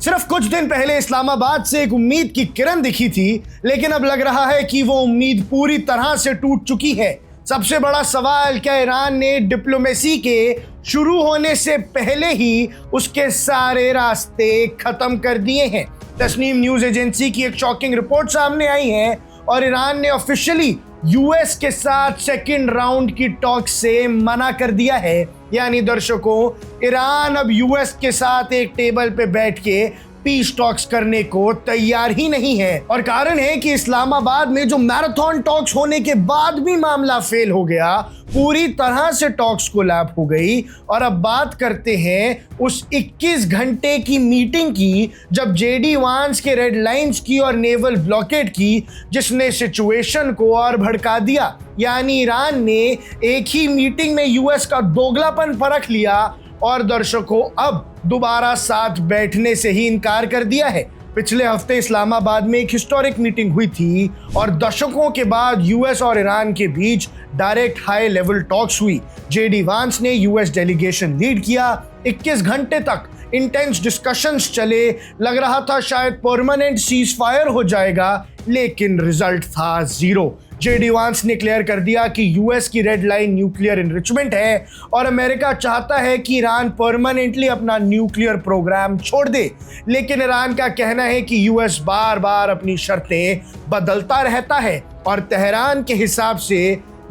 सिर्फ कुछ दिन पहले इस्लामाबाद से एक उम्मीद की किरण दिखी थी, लेकिन अब लग रहा है कि वो उम्मीद पूरी तरह से टूट चुकी है। सबसे बड़ा सवाल, क्या ईरान ने डिप्लोमेसी के शुरू होने से पहले ही उसके सारे रास्ते खत्म कर दिए हैं? तस्नीम न्यूज एजेंसी की एक शॉकिंग रिपोर्ट सामने आई है और ईरान ने ऑफिशियली यूएस के साथ सेकंड राउंड की टॉक से मना कर दिया है। यानी दर्शकों, ईरान अब यूएस के साथ एक टेबल पे बैठ के पीस टॉक्स करने को तैयार ही नहीं है। और कारण है कि इस्लामाबाद में जो मैराथन टॉक्स होने के बाद भी मामला फेल हो गया, पूरी तरह से टॉक्स कोलैप्स हो गई। और अब बात करते हैं उस 21 घंटे की मीटिंग की, जब जेडी वांस के रेड लाइंस की और नेवल ब्लॉकेड की, जिसने सिचुएशन को और भड़का दिया। यानी ईरान ने एक ही मीटिंग में यूएस का दोगलापन परख लिया और दर्शकों अब दोबारा साथ बैठने से ही इनकार कर दिया है। पिछले हफ्ते इस्लामाबाद में एक हिस्टोरिक मीटिंग हुई थी और दशकों के बाद यूएस और ईरान के बीच डायरेक्ट हाई लेवल टॉक्स हुई। जेडी वांस ने यूएस डेलीगेशन लीड किया। 21 घंटे तक इंटेंस डिस्कशंस चले। लग रहा था शायद परमानेंट सीज फायर हो जाएगा, लेकिन रिजल्ट था जीरो। जेडी वांस ने क्लियर कर दिया कि यूएस की रेड लाइन न्यूक्लियर एनरिचमेंट है और अमेरिका चाहता है कि ईरान परमानेंटली अपना न्यूक्लियर प्रोग्राम छोड़ दे। लेकिन ईरान का कहना है कि यूएस बार बार अपनी शर्तें बदलता रहता है और तेहरान के हिसाब से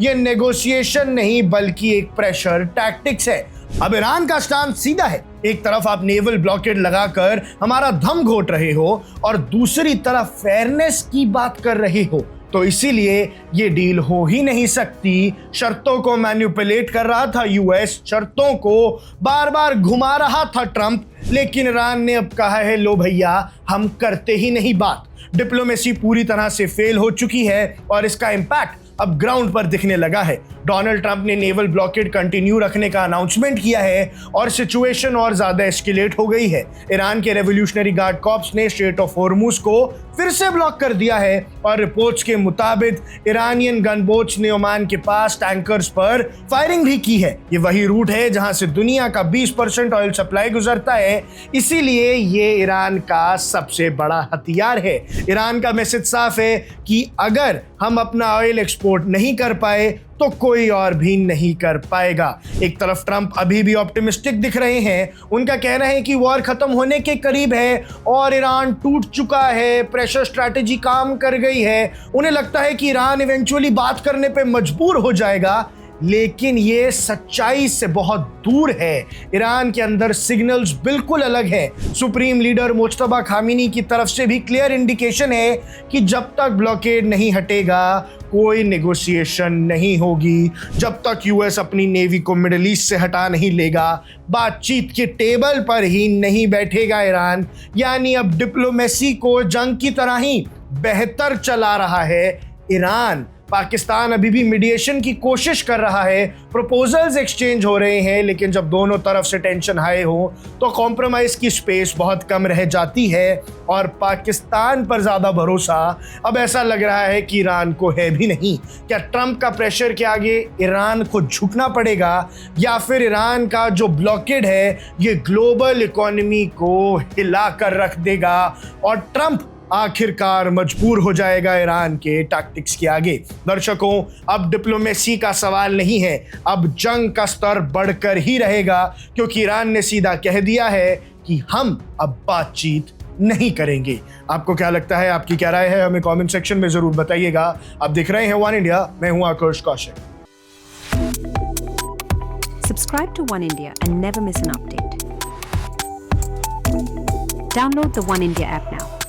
ये नेगोशिएशन नहीं बल्कि एक प्रेशर टैक्टिक्स है। अब ईरान का स्टैंड सीधा है। एक तरफ आप नेवल ब्लॉकेड लगाकर हमारा दम घोट रहे हो और दूसरी तरफ फेयरनेस की बात कर रहे हो, तो इसीलिए ये डील हो ही नहीं सकती। शर्तों को मैनिपुलेट कर रहा था यूएस, शर्तों को बार बार घुमा रहा था ट्रंप, लेकिन ईरान ने अब कहा है लो भैया, हम करते ही नहीं बात। डिप्लोमेसी पूरी तरह से फेल हो चुकी है और इसका इम्पैक्ट अब ग्राउंड पर दिखने लगा है। डोनाल्ड ट्रंप ने नेवल ब्लॉकेड कंटिन्यू रखने का अनाउंसमेंट किया है और सिचुएशन और ज्यादा एस्केलेट हो गई है। ईरान के रेवोल्यूशनरी गार्ड कॉर्प्स ने स्ट्रेट ऑफ हॉर्मुज को फिर से ब्लॉक कर दिया है और रिपोर्ट्स के मुताबिक ईरानियन गनबोट्स ने ओमान के पास टैंकर्स पर फायरिंग भी की है। ये वही रूट है जहां से दुनिया का 20% ऑयल सप्लाई गुजरता है, इसीलिए ये ईरान का सबसे बड़ा हथियार है। ईरान का मैसेज साफ है कि अगर हम अपना ऑयल एक्सपोर्ट नहीं कर पाए तो कोई और भी नहीं कर पाएगा। एक तरफ ट्रंप अभी भी ऑप्टिमिस्टिक दिख रहे हैं। उनका कहना है कि वॉर खत्म होने के करीब है और ईरान टूट चुका है, प्रेशर स्ट्रैटेजी काम कर गई है। उन्हें लगता है कि ईरान इवेंचुअली बात करने पे मजबूर हो जाएगा, लेकिन ये सच्चाई से बहुत दूर है। ईरान के अंदर सिग्नल्स बिल्कुल अलग है। सुप्रीम लीडर मुज्तबा खामिनी की तरफ से भी क्लियर इंडिकेशन है कि जब तक ब्लॉकेड नहीं हटेगा कोई नेगोशिएशन नहीं होगी। जब तक यूएस अपनी नेवी को मिडिल ईस्ट से हटा नहीं लेगा, बातचीत के टेबल पर ही नहीं बैठेगा ईरान। यानी अब डिप्लोमेसी को जंग की तरह ही बेहतर चला रहा है ईरान। पाकिस्तान अभी भी मीडिएशन की कोशिश कर रहा है, प्रपोजल्स एक्सचेंज हो रहे हैं, लेकिन जब दोनों तरफ से टेंशन हाई हो तो कॉम्प्रोमाइज की स्पेस बहुत कम रह जाती है और पाकिस्तान पर ज़्यादा भरोसा अब ऐसा लग रहा है कि ईरान को है भी नहीं। क्या ट्रंप का प्रेशर के आगे ईरान को झुकना पड़ेगा या फिर ईरान का जो ब्लॉकेड है ये ग्लोबल इकोनॉमी को हिला कर रख देगा और ट्रंप आखिरकार मजबूर हो जाएगा ईरान के टैक्टिक्स के आगे? दर्शकों, अब डिप्लोमेसी का सवाल नहीं है, अब जंग का स्तर बढ़कर ही रहेगा, क्योंकि ईरान ने सीधा कह दिया है कि हम अब बातचीत नहीं करेंगे। आपको क्या लगता है? आपकी क्या राय है? हमें कमेंट सेक्शन में जरूर बताइएगा। आप देख रहे हैं वन इंडिया, मैं हूं आकाश Kaushik. Subscribe to One India and never miss an update. Download the One India app now.